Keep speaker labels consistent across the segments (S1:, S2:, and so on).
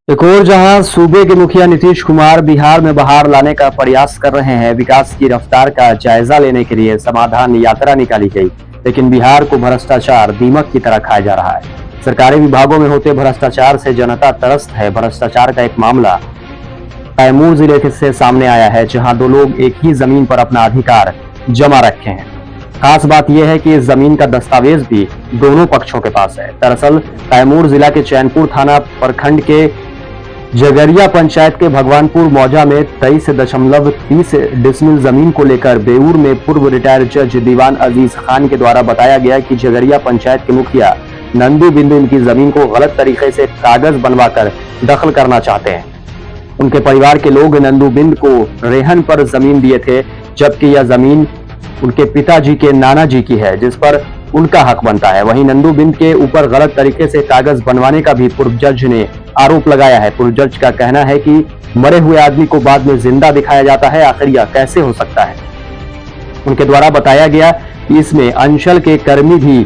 S1: एक और जहां सूबे के मुखिया नीतीश कुमार बिहार में बहार लाने का प्रयास कर रहे हैं, विकास की रफ्तार का जायजा लेने के लिए समाधान यात्रा निकाली गई, लेकिन बिहार को भ्रष्टाचार दीमक की तरह खाया जा रहा है। सरकारी विभागों में होते भ्रष्टाचार से जनता त्रस्त है। भ्रष्टाचार का एक मामला कैमूर जिले से सामने आया है, जहां दो लोग एक ही जमीन पर अपना अधिकार जमा रखे हैं। खास बात यह है कि इस जमीन का दस्तावेज भी दोनों पक्षों के पास है। दरअसल कैमूर जिला के चैनपुर थाना प्रखंड के जगरिया पंचायत के भगवानपुर मौजा में 23.30 डिसमिल जमीन को लेकर बेऊर में पूर्व रिटायर्ड जज दीवान अजीज खान के द्वारा बताया गया कि जगरिया पंचायत के मुखिया नंदू बिंदु इनकी जमीन को गलत तरीके से कागज बनवाकर दखल करना चाहते हैं। उनके परिवार के लोग नंदू बिंद को रेहन पर जमीन दिए थे, जबकि यह जमीन उनके पिताजी के नाना जी की है, जिस पर उनका हक बनता है। वहीं नंदू बिंद के ऊपर गलत तरीके से कागज बनवाने का भी पूर्व जज ने आरोप लगाया है। पूर्व जज का कहना है कि मरे हुए आदमी को बाद में जिंदा दिखाया जाता है, आखिर यह कैसे हो सकता है। उनके द्वारा बताया गया कि इसमें अंचल के कर्मी भी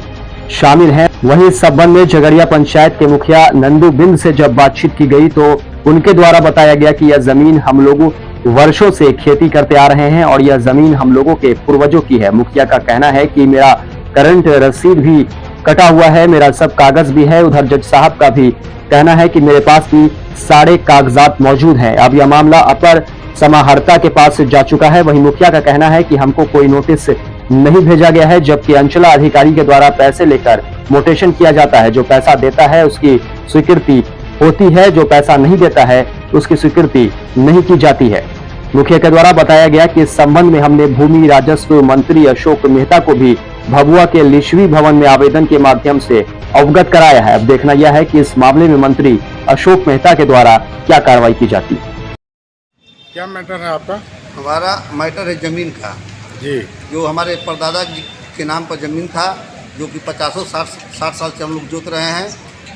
S1: शामिल हैं। वहीं इस संबंध में जगरिया पंचायत के मुखिया नंदू बिंद से जब बातचीत की गई तो उनके द्वारा बताया गया कि यह जमीन हम लोगों वर्षों से खेती करते आ रहे हैं और यह जमीन हम लोगों के पूर्वजों की है। मुखिया का कहना है कि मेरा करंट रसीद भी कटा हुआ है, मेरा सब कागज भी है। उधर जज साहब का भी कहना है कि मेरे पास भी सारे कागजात मौजूद हैं। अब यह मामला अपर समाहर्ता के पास जा चुका है। वहीं मुखिया का कहना है कि हमको कोई नोटिस नहीं भेजा गया है, जबकि अंचला अधिकारी के द्वारा पैसे लेकर मोटेशन किया जाता है। जो पैसा देता है उसकी स्वीकृति होती है, जो पैसा नहीं देता है उसकी स्वीकृति नहीं की जाती है। मुखिया के द्वारा बताया गया कि इस संबंध में हमने भूमि राजस्व मंत्री अशोक मेहता को भी भभुआ के लिशवी भवन में आवेदन के माध्यम से अवगत कराया है। अब देखना यह है कि इस मामले में मंत्री अशोक मेहता के द्वारा क्या कार्रवाई की जाती है।
S2: क्या मैटर है आपका?
S3: हमारा मैटर है ज़मीन का
S2: जी।
S3: जो हमारे परदादा जी के नाम पर ज़मीन था, जो कि 50-60 साल से हम लोग जोत रहे हैं।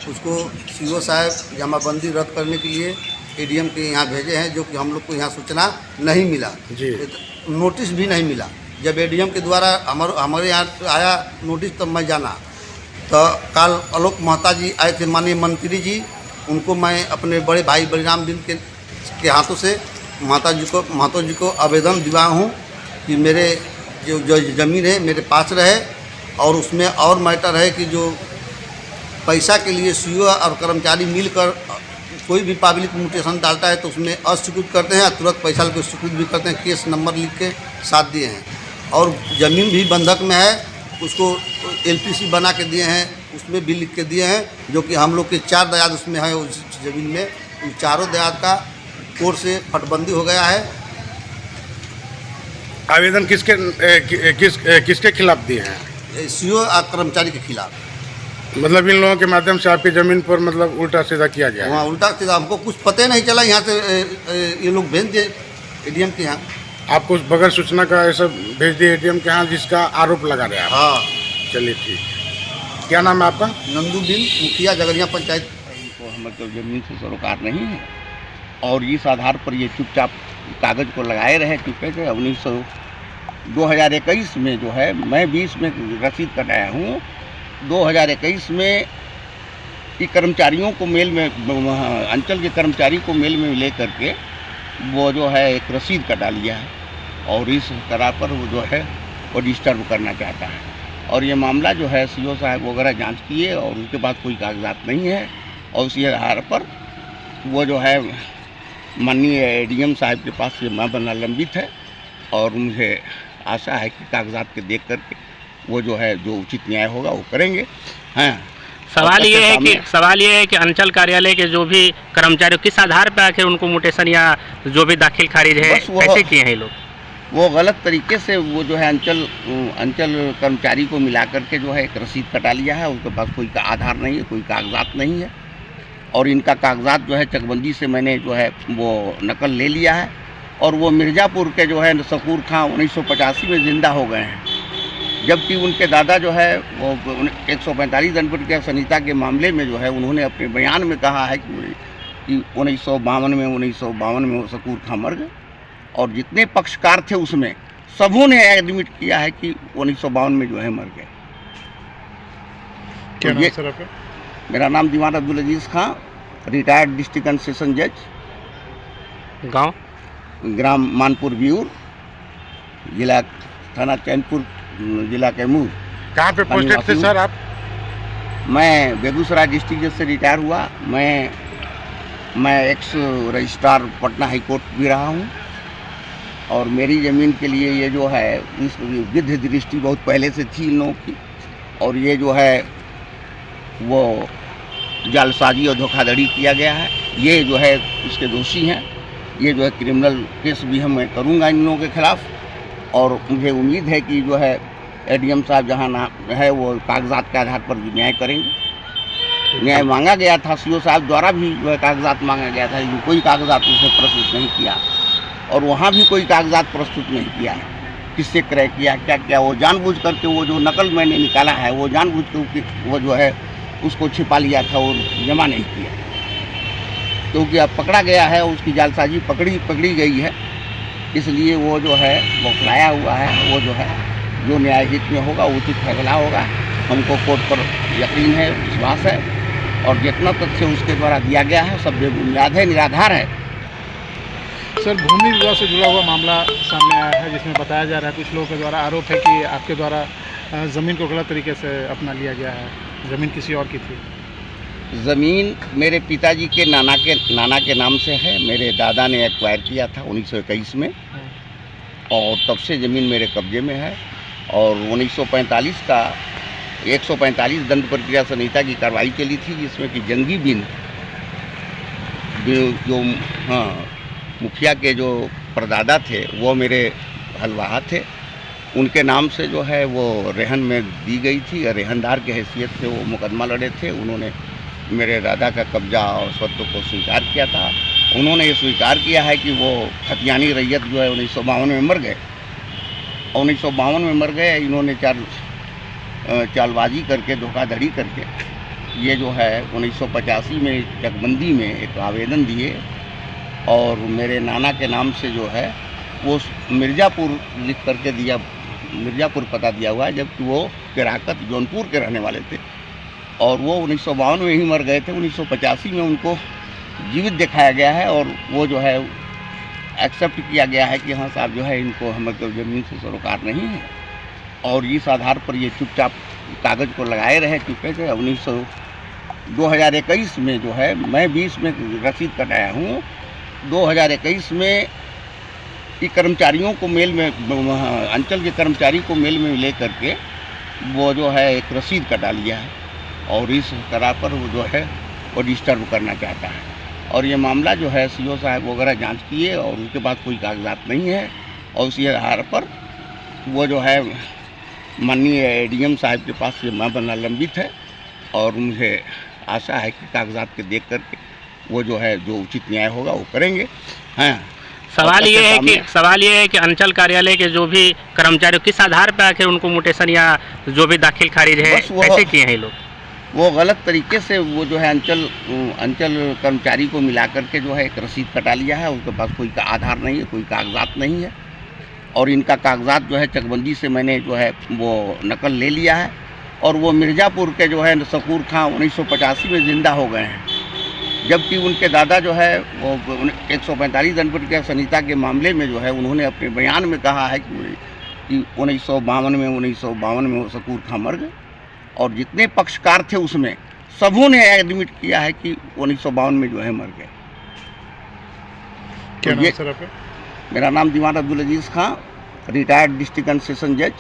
S3: उसको सीओ साहब जमाबंदी रद्द करने के लिए एडीएम के यहाँ भेजे हैं, जो कि हम लोग को यहाँ सूचना नहीं मिला
S2: जी।
S3: नोटिस भी नहीं मिला। जब एडीएम के द्वारा हमारे यहाँ आया नोटिस तब मैं जाना। तो कल आलोक महता जी आए थे, माननीय मंत्री जी। उनको मैं अपने बड़े भाई बलिराम बिंद के हाथों से महतो जी को आवेदन दिया हूँ कि मेरे जो ज़मीन है मेरे पास रहे। और उसमें और मैटर है कि जो पैसा के लिए सीओ और कर्मचारी मिलकर कोई भी पब्लिक म्यूटेशन डालता है तो उसमें अस्वीकृत करते हैं, तुरंत पैसा लेकर स्वीकृत भी करते हैं। केस नंबर लिख के साथ दिए हैं। और ज़मीन भी बंधक में है, उसको एलपीसी बना के दिए हैं, उसमें भी लिख के दिए हैं। जो कि हम लोग के 4 दयाद उसमें है, उस ज़मीन में उन चारों दयाद का कोर्ट से फटबंदी हो गया है।
S2: आवेदन किसके खिलाफ दिए हैं?
S3: सीओ और कर्मचारी के खिलाफ।
S2: मतलब इन लोगों के माध्यम से आपकी ज़मीन पर मतलब उल्टा सीधा किया गया है?
S3: वहाँ उल्टा सीधा हमको कुछ पता नहीं चला। यहाँ से ये लोग भेज दिए एडीएम के यहाँ।
S2: आपको बगैर सूचना का ऐसा भेज दिए एडीएम के यहाँ, जिसका आरोप लगा रहे हैं?
S3: हाँ।
S2: चलिए ठीक। क्या नाम है आपका?
S3: नंदू बिंद, मुखिया जगरिया पंचायत।
S4: इनको हम मतलब ज़मीन से सरोकार नहीं है और इस आधार पर ये चुपचाप कागज़ को लगाए रहे चुके थे। 2021 में जो है, मैं 20 में रसीद कटाया हूँ। 2021 में ये कर्मचारियों को मेल में, अंचल के कर्मचारी को मेल में ले करके वो जो है एक रसीद कटा लिया है और इस करार पर वो जो है वो डिस्टर्ब करना चाहता है। और ये मामला जो है सीओ साहब वगैरह जांच किए और उसके बाद कोई कागजात नहीं है और उसी आधार पर वो जो है माननीय एडीएम साहब के पास ये मामला लंबित है और मुझे आशा है कि कागजात के देख करके वो जो है जो उचित न्याय होगा वो करेंगे। हाँ,
S5: सवाल ये है कि अंचल कार्यालय के जो भी कर्मचारी किस आधार पर आखिर उनको मोटेशन या जो भी दाखिल खारिज है कैसे किए हैं लोग?
S4: वो गलत तरीके से वो जो है अंचल कर्मचारी को मिला करके जो है एक रसीद कटा लिया है। उसके पास कोई आधार नहीं है, कोई कागजात नहीं है और इनका कागजात जो है चकबंदी से मैंने जो है वो नकल ले लिया है। और वो मिर्ज़ापुर के जो है शकूर खां 1985 में ज़िंदा हो गए हैं, जबकि उनके दादा जो है वो 145 जनवरी के सनिता के मामले में जो है उन्होंने अपने बयान में कहा है कि 1952 में वो शकूर खां मर गए और जितने पक्षकार थे उसमें सबों ने एडमिट किया है कि 1952 में जो है मर गए।
S2: क्या नाम सर आपका?
S4: मेरा नाम दीवान अब्दुल अजीज़ खां, रिटायर्ड डिस्ट्रिक्ट एंड सेशन जज,
S5: गांव
S4: ग्राम मानपुर बियूर, जिला थाना चैनपुर, जिला कैमूर।
S2: कहाँ पे पोस्टेड थे सर आप?
S4: मैं बेगूसराय डिस्ट्रिक्ट जज से रिटायर हुआ। मैं x registrar Patna high court भी रहा हूँ। और मेरी ज़मीन के लिए ये जो है इस गिद्ध दृष्टि बहुत पहले से थी इन लोगों की। और ये जो है वो जालसाजी और धोखाधड़ी किया गया है। ये जो है इसके दोषी हैं। ये जो है क्रिमिनल केस भी मैं करूँगा इन लोगों के खिलाफ़। और मुझे उम्मीद है कि जो है एडीएम साहब जहाँ ना है वो कागजात के आधार पर न्याय करेंगे। न्याय मांगा गया था, सीओ साहब द्वारा भी जो है कागजात मांगा गया था, लेकिन कोई कागजात उसने प्रस्तुत नहीं किया। और वहाँ भी कोई कागजात प्रस्तुत नहीं किया है, किससे क्रय किया, क्या क्या। वो जानबूझ करके वो जो नकल मैंने निकाला है वो जानबूझ के वो जो है उसको छिपा लिया था और जमा नहीं किया, क्योंकि अब पकड़ा गया है, उसकी जालसाजी पकड़ी गई है। इसलिए वो जो है बौखलाया हुआ है। वो जो है जो न्यायहित में होगा उचित फैसला होगा। हमको कोर्ट पर यकीन है, विश्वास है। और जितना तथ्य उसके द्वारा दिया गया है सब बेबुनियाद है, निराधार है।
S6: सर, भूमि विवाद से जुड़ा हुआ मामला सामने आया है, जिसमें बताया जा रहा है, कुछ लोगों के द्वारा आरोप है कि आपके द्वारा ज़मीन को गलत तरीके से अपना लिया गया है। ज़मीन किसी और की थी।
S4: ज़मीन मेरे पिताजी के नाना के नाम से है। मेरे दादा ने एक्वायर किया था 1921 में, और तब से ज़मीन मेरे कब्जे में है। और 1945 का 145 दंड प्रक्रिया संहिता की कार्रवाई चली थी, जिसमें कि जंगी बिन जो मुखिया के जो परदादा थे वो मेरे हलवाहा थे। उनके नाम से जो है वो रेहन में दी गई थी। और रेहनदार के हैसियत से वो मुकदमा लड़े थे। उन्होंने मेरे दादा का कब्जा और स्वत्व को स्वीकार किया था। उन्होंने ये स्वीकार किया है कि वो खतियानी रैयत जो है 1952 में मर गए। 1952 में मर गए। इन्होंने चालबाजी करके, धोखाधड़ी करके ये जो है 1985 में चकबंदी में एक आवेदन दिए और मेरे नाना के नाम से जो है वो मिर्ज़ापुर लिख करके दिया, मिर्ज़ापुर पता दिया हुआ है, जबकि वो केराकत जौनपुर के रहने वाले थे। और वो 1952 में ही मर गए थे। 1985 में उनको जीवित दिखाया गया है और वो जो है एक्सेप्ट किया गया है कि हाँ साहब जो है इनको हमारे ज़मीन से सरोकार नहीं है। और इस आधार पर ये चुपचाप कागज़ को लगाए रहे चुके थे। 2021 में जो है मैं 20 में रसीद कटाया हूँ। 2021 में कि कर्मचारियों को मेल में, अंचल के कर्मचारी को मेल में ले करके वो जो है एक रसीद कटा लिया है। और इस तरह पर वो जो है वो डिस्टर्ब करना चाहता है। और ये मामला जो है सीओ साहब वगैरह जांच किए और उनके पास कोई कागजात नहीं है। और उसी आधार पर वो जो है माननीय एडीएम साहब के पास ये मामला लंबित है। और मुझे आशा है कि कागजात के देख करके वो जो है जो उचित न्याय होगा वो करेंगे। हाँ,
S5: सवाल ये है कि अंचल कार्यालय के जो भी कर्मचारी किस आधार पर आखिर उनको मुटेशन या जो भी दाखिल खारिज है कैसे किए हैं ये लोग?
S4: वो गलत तरीके से वो जो है अंचल कर्मचारी को मिला करके जो है एक रसीद कटा लिया है। उसके पास कोई आधार नहीं है, कोई कागजात नहीं है। और इनका कागजात जो है चकबंदी से मैंने जो है वो नकल ले लिया है। और वो मिर्ज़ापुर के जो है शकूर खां 1985 में ज़िंदा हो गए हैं, जबकि उनके दादा जो है वो 145 दंड प्रक्रिया संहिता के मामले में जो है उन्होंने अपने बयान में कहा है कि 1952 में वो शकूर खां मर गए। और जितने पक्षकार थे उसमें सबों ने एडमिट किया है कि 1952 में जो है मर गए।
S6: क्या नाम सर आपका?
S4: मेरा नाम दीवान अब्दुल अजीज़ खां, रिटायर्ड डिस्ट्रिक्ट एंड सेशन जज।